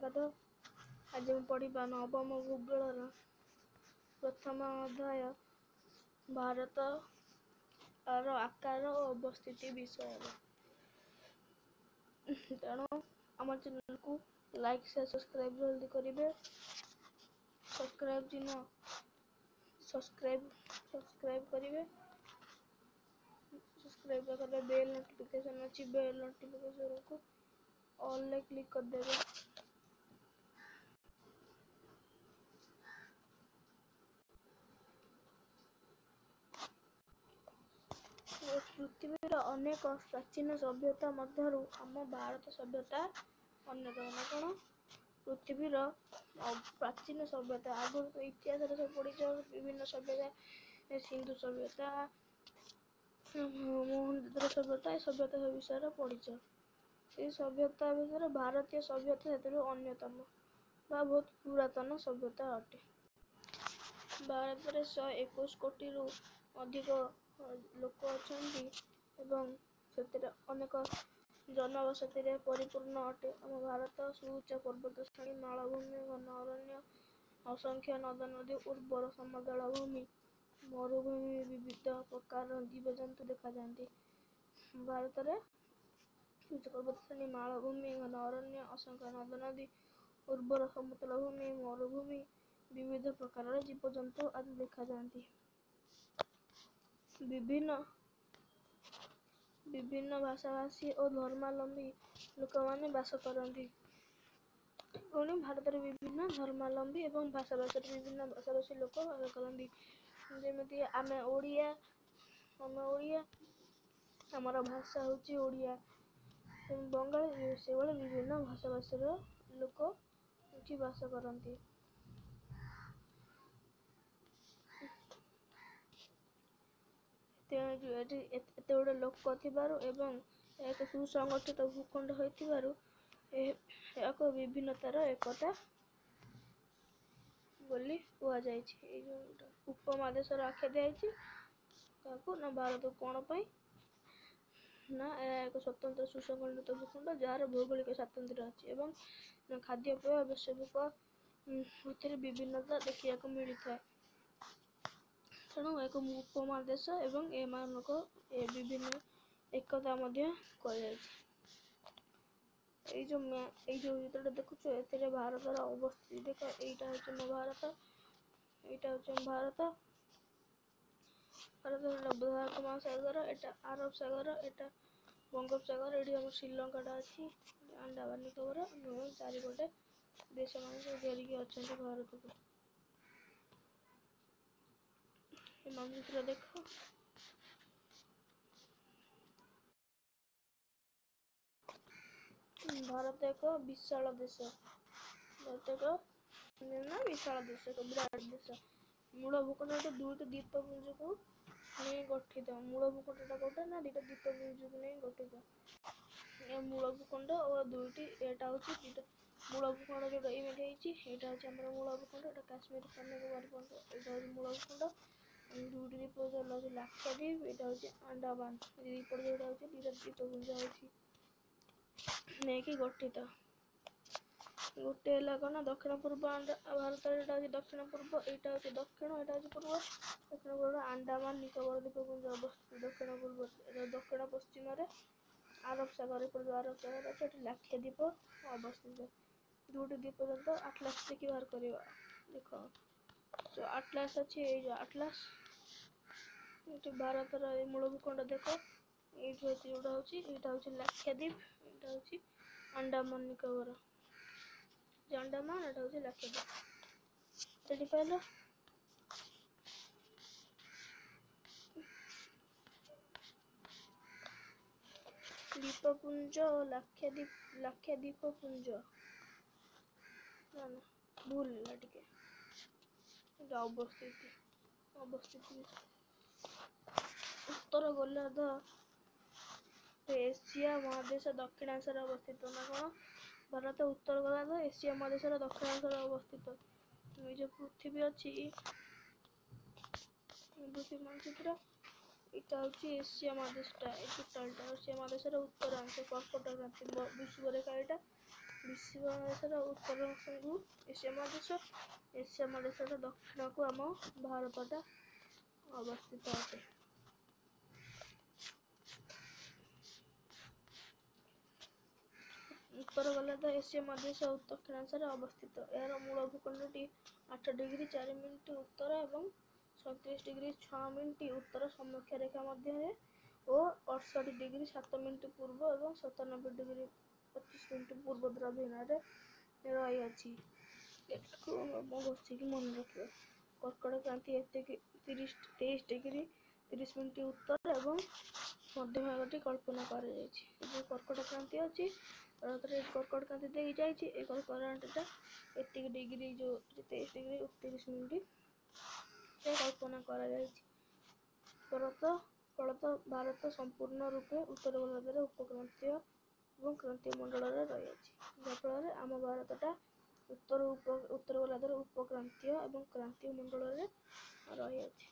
ସୁପ୍ରଭାତ। ଆଜି ମୁଁ ପଢ଼ିବା ନବମ ଭୂଗୋଳର ପ୍ରଥମ ଅଧ୍ୟାୟ ଭାରତର ଆକାର ଓ ଅବସ୍ଥିତି ବିଷୟରେ। ତେଣୁ ଆମ ଚ୍ୟାନେଲକୁ ଲାଇକ୍ ସେୟାର ସବସ୍କ୍ରାଇବ୍ ଜଲ୍ଦି କରିବେ। ସବସ୍କ୍ରାଇବ୍ କରିବେ। ସବସ୍କ୍ରାଇବ୍ କଲେ ବେଲ୍ ନୋଟିଫିକେସନ୍ ଅଛି, ବେଲ୍ ନୋଟିଫିକେସନ୍କୁ ଅଲ୍ରେ କ୍ଲିକ୍ କରିଦେବେ। ପୃଥିବୀର ଅନେକ ପ୍ରାଚୀନ ସଭ୍ୟତା ମଧ୍ୟରୁ ଆମ ଭାରତ ସଭ୍ୟତା ଅନ୍ୟତମ। କ'ଣ? ପୃଥିବୀର ପ୍ରାଚୀନ ସଭ୍ୟତା ଆଗରୁ ଇତିହାସରେ ସବୁ ପଢ଼ିଛ, ବିଭିନ୍ନ ସଭ୍ୟତା, ସିନ୍ଧୁ ସଭ୍ୟତା, ମହେଞ୍ଜୋଦାରୋ ସଭ୍ୟତା, ଏ ସଭ୍ୟତା ବିଷୟରେ ପଢ଼ିଛ। ସେଇ ସଭ୍ୟତା ଭିତରେ ଭାରତୀୟ ସଭ୍ୟତା ସେଥିରୁ ଅନ୍ୟତମ ବା ବହୁତ ପୁରାତନ ସଭ୍ୟତା ଅଟେ। ଭାରତରେ 121 କୋଟିରୁ ଅଧିକ ଲୋକ ଅଛନ୍ତି ଏବଂ ସେଥିରେ ଅନେକ ଜନବସତିରେ ପରିପୂର୍ଣ୍ଣ ଅଟେ। ଆମ ଭାରତ ସୁଉଚ୍ଚ ପର୍ବତ ଶ୍ରେଣୀ, ମାଳଭୂମି, ଘନ ଅରଣ୍ୟ, ଅସଂଖ୍ୟ ନଦ ନଦୀ, ଉର୍ବର ସମତଳ ଭୂମି, ମରୁଭୂମି, ବିବିଧ ପ୍ରକାରର ଜୀବଜନ୍ତୁ ଦେଖାଯାନ୍ତି। ଭାରତରେ ସୁଉଚ୍ଚ ପର୍ବତ ଶ୍ରେଣୀ, ମାଳଭୂମି, ଘନ ଅରଣ୍ୟ, ଅସଂଖ୍ୟ ନଦ ନଦୀ, ଉର୍ବର ସମତଳ ଭୂମି, ମରୁଭୂମି, ବିବିଧ ପ୍ରକାରର ଜୀବଜନ୍ତୁ ଆଦି ଦେଖାଯାନ୍ତି। ବିଭିନ୍ନ ଭାଷାଭାଷୀ ଓ ଧର୍ମାବଲମ୍ବୀ ଲୋକମାନେ ବାସ କରନ୍ତି। ଭାରତରେ ବିଭିନ୍ନ ଧର୍ମାବଲମ୍ବୀ ଏବଂ ବିଭିନ୍ନ ଭାଷାଭାଷୀ ଲୋକ ବାସ କରନ୍ତି। ଯେମିତି ଆମେ ଓଡ଼ିଆ, ଆମର ଭାଷା ହେଉଛି ଓଡ଼ିଆ। ବଙ୍ଗାଳୀ, ସେଭଳି ବିଭିନ୍ନ ଭାଷାଭାଷୀର ଲୋକ ଏଠି ବାସ କରନ୍ତି। ତେଣୁ ଏଠି ଏତେ ଗୁଡ଼ିଏ ଲୋକ ଥିବାରୁ ଏବଂ ଏକ ସୁସଂଗଠିତ ଭୂଖଣ୍ଡ ହୋଇଥିବାରୁ ଏହାକୁ ବିଭିନ୍ନତାର ଏକତା ବୋଲି କୁହାଯାଇଛି। ଏଇ ଯେଉଁ ଉପମହାଦେଶର ଆଖ୍ୟା ଦିଆଯାଇଛି କାହାକୁ ନା ଭାରତକୁ। କ'ଣ ପାଇଁ ନା ଏହା ଏକ ସ୍ୱତନ୍ତ୍ର ସୁସଂଗଠିତ ଭୂଖଣ୍ଡ ଯାହାର ଭୌଗୋଳିକ ସ୍ୱାତନ୍ତ୍ର୍ୟ ଅଛି ଏବଂ ଖାଦ୍ୟପେୟ ଆବଶ୍ୟକ ଏଥିରେ ବିଭିନ୍ନତା ଦେଖିବାକୁ ମିଳିଥାଏ। ତେଣୁ ଏକ ଉପମହାଦେଶ ଏବଂ ଏମାନଙ୍କ ବିଭିନ୍ନ ଏକତା ମଧ୍ୟ କୁହାଯାଇଛି। ଏଇ ଯେଉଁ ଚିତ୍ରଟା ଦେଖୁଛ, ଏଥିରେ ଭାରତର ଅବସ୍ଥିତି ଦେଖ। ଏଇଟା ହେଉଛି ଆମ ଭାରତ, ଏଇଟା ହେଉଛି ଆମ ଭାରତ। ଭାରତ ମହାସାଗର, ଏଟା ଆରବ ସାଗର, ଏଟା ବଙ୍ଗୋପସାଗର, ଏଠି ଆମର ଶ୍ରୀଲଙ୍କାଟା ଅଛି, ଆଣ୍ଡାମାନ ନିକୋବର, ଚାରିପଟେ ଦେଶମାନେ ସବୁ ଘେରିକି ଅଛନ୍ତି ଭାରତକୁ। ଏ ମାନଚିତ୍ର ଦେଖ। ଭାରତ ଏକ ବିଶାଳ ଦେଶ। ବିରାଟ ଦେଶ। ମୂଳ ଭୂଖଣ୍ଡ ଦୁଇଟି ଦ୍ୱୀପପୁଞ୍ଜକୁ ନେଇ ଗଠିତ। ମୂଳ ଭୂଖଣ୍ଡଟା କୋଉଟା ନା ଦୁଇଟା ଦ୍ୱୀପପୁଞ୍ଜକୁ ନେଇ ଗଠିତ। ଏ ମୂଳ ଭୂଖଣ୍ଡ ଓ ଦୁଇଟି, ଏଇଟା ହେଉଛି ଦୁଇଟା ମୂଳ ଭୂଖଣ୍ଡ ଯୋଉଟା ଏମିତି ହେଇଛି, ଏଇଟା ହେଉଛି ଆମର ମୂଳ ଭୂଖଣ୍ଡ, ଏଇଟା କାଶ୍ମୀର କନ୍ୟାକୁମାରୀ ପର୍ଯ୍ୟନ୍ତ, ଏଇଟା ହେଉଛି ମୂଳ ଭୂଖଣ୍ଡ। ଦୁଇଟି ଦ୍ୱୀପ ହେଉଛି ଲାକ୍ଷାଦ୍ୱୀପ, ଏଇଟା ହେଉଛି ଆଣ୍ଡାମାନ। ଏଇପଟେ ଯୋଉଟା ହେଉଛି ଦୁଇଟା ଦ୍ୱୀପପୁଞ୍ଜ ହେଉଛି ନେଇକି ଗଠିତ। ଗୋଟେ ହେଲା କ'ଣ ଦକ୍ଷିଣ ପୂର୍ବ ଭାରତରେ, ଏଇଟା ହେଉଛି ଦକ୍ଷିଣ ପୂର୍ବ, ଏଇଟା ହେଉଛି ଦକ୍ଷିଣ, ଏଇଟା ହେଉଛି ପୂର୍ବ। ଦକ୍ଷିଣ ପୂର୍ବରେ ଆଣ୍ଡାମାନ ନିକୋବର ଦ୍ୱୀପପୁଞ୍ଜ ଅବସ୍ଥିତ ଦକ୍ଷିଣ ପୂର୍ବରେ। ଦକ୍ଷିଣ ପଶ୍ଚିମରେ ଆରବ ସାଗର, ଏପଟେ ଆରବ ସାଗର ଅଛି, ଏଠି ଲାକ୍ଷାଦ୍ୱୀପ ଅବସ୍ଥିତ। ଦୁଇଟି ଦ୍ୱୀପ ସହିତ ଆଟଲାସ୍ ଦେଖି ବାହାର କରିବା। ଦେଖ ଆଟଲାସ୍ ଅଛି, ଏଇ ଯେଉଁ ଆଟଲାସ୍, ଏଠି ଭାରତର ଏଇ ମୂଳ ଭୂଖଣ୍ଡ ଦେଖ। ଏଇଠି ହେଉଛି ଯୋଉଟା ହେଉଛି, ଏଇଟା ହେଉଛି ଲାକ୍ଷାଦ୍ୱୀପ, ଏଇଟା ହେଉଛି ଆଣ୍ଡାମାନ ନିକୋବର। ଆଣ୍ଡାମାନ, ଏଇଟା ହେଉଛି ଲାକ୍ଷାଦ୍ୱୀପ। ଏଠି ପାଇଲ। ଦ୍ୱୀପପୁଞ୍ଜ ଓ ଲାକ୍ଷାଦ୍ୱୀପପୁଞ୍ଜ, ଭୁଲ ହେଲା ଟିକେ। ଏଇଟା ଅବସ୍ଥିତି। ଉତ୍ତର ଗୋଲାର୍ଦ୍ଧ ଏସିଆ ମହାଦେଶ ଦକ୍ଷିଣାଂଶରେ ଅବସ୍ଥିତ। ନା କ'ଣ? ଭାରତ ଉତ୍ତର ଗୋଲାର୍ଦ୍ଧ ଏସିଆ ମହାଦେଶର ଦକ୍ଷିଣାଂଶରେ ଅବସ୍ଥିତ। ଏଇ ଯେଉଁ ପୃଥିବୀ ଅଛି, ମାନଚିତ୍ର, ଏଇଟା ହେଉଛି ଏସିଆ ମହାଦେଶଟା। ଏଇ ଟୋଟାଲଟା ଏସିଆ ମହାଦେଶର ଉତ୍ତରାଂଶ, କର୍କଟ କ୍ରାନ୍ତି ବିଷୁବରେଖା ଏଇଟା। ବିଶ୍ୱ ମହାଦେଶର ଉତ୍ତର ଅଂଶକୁ ଏସିଆ ମହାଦେଶ, ଏସିଆ ମହାଦେଶର ଦକ୍ଷିଣକୁ ଆମ ଭାରତଟା ଅବସ୍ଥିତ ଅଟେ। ଉତ୍ତର ଗୋଲାର୍ଦ୍ଧ ଏସିଆ ମହାଦେଶ ଦକ୍ଷିଣାଂଶରେ ଅବସ୍ଥିତ। ଏହାର ମୂଳ ଭୂଖଣ୍ଡଟି 8 ଡିଗ୍ରୀ 4 ମିନିଟ୍ ଉତ୍ତର ଏବଂ 37 ଡିଗ୍ରୀ 6 ମିନିଟ୍ ଉତ୍ତର ସମଅକ୍ଷ ରେଖା ମଧ୍ୟରେ ଓ 68 ଡିଗ୍ରୀ 7 ମିନିଟ୍ ପୂର୍ବ ଏବଂ 97 ଡିଗ୍ରୀ 25 ମିନିଟ୍ ପୂର୍ବ ଦ୍ରାଘିମାରେ ରହିଅଛି। ଏଠାକୁ ଘୋଷିକି ମନେ ରଖିବ। କର୍କଟ କ୍ରାନ୍ତି 23 ଡିଗ୍ରୀ 30 ମିନିଟ୍ ଉତ୍ତର ଏବଂ ମଧ୍ୟଭାଗଟି କଳ୍ପନା କରାଯାଇଛି। ଯେଉଁ କର୍କଟ କ୍ରାନ୍ତି ଅଛି ଭାରତରେ କର୍କଟ କ୍ରାନ୍ତି ଦେଇକି ଯାଇଛି। ଏ କର୍କଟ କ୍ରାନ୍ତିଟା ଏତିକି ଡିଗ୍ରୀ ଯେଉଁ 23 ଡିଗ୍ରୀ 30 ମିନିଟ୍ କଳ୍ପନା କରାଯାଇଛି। ଫଳତଃ ଭାରତ ସମ୍ପୂର୍ଣ୍ଣ ରୂପେ ଉତ୍ତର ଗୋଲାର୍ଦ୍ଧର ଉପକ୍ରାନ୍ତୀୟ ଏବଂ କ୍ରାନ୍ତୀୟ ମଣ୍ଡଳରେ ରହିଅଛି। ଯାହାଫଳରେ ଆମ ଭାରତଟା ଉତ୍ତର ଗୋଲାର୍ଦ୍ଧର ଉପକ୍ରାନ୍ତୀୟ ଏବଂ କ୍ରାନ୍ତୀୟ ମଣ୍ଡଳରେ ରହିଅଛି।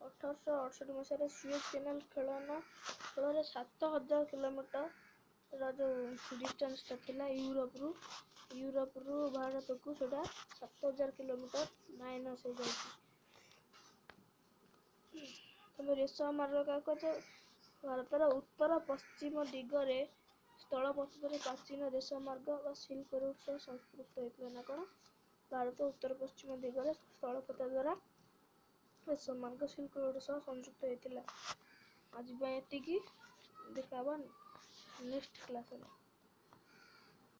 1868 ମସିହାରେ ସୁଏଜ କେନାଲ ଖେଳରେ 7000 କିଲୋମିଟର ଯେଉଁ ଡିଷ୍ଟାନ୍ସଟା ଥିଲା ୟୁରୋପରୁ ଭାରତକୁ ସେଇଟା 7000 କିଲୋମିଟର ମାଇନସ୍ ହେଇଯାଇଛି। ତମେ ରେଶମ ମାର୍ଗ କାହାକୁ କୁହାଯାଏ? ଭାରତର ଉତ୍ତର ପଶ୍ଚିମ ଦିଗରେ ସ୍ଥଳପଥରେ ପ୍ରାଚୀନ ରେଶମ ମାର୍ଗ ବା ସିଲ୍କ ରୁଟ୍ ସହ ସଂଯୁକ୍ତ ହୋଇଥିଲା। ନା କ'ଣ? ଭାରତ ଉତ୍ତର ପଶ୍ଚିମ ଦିଗରେ ସ୍ଥଳପଥ ଦ୍ୱାରା ରେଶମ ମାର୍ଗ ସିଲ୍କ ରୁଟ୍ ସହ ସଂଯୁକ୍ତ ହୋଇଥିଲା। ଆଜି ପାଇଁ ଏତିକି। ଦେଖା ହବା ନେକ୍ସଟ କ୍ଲାସରେ।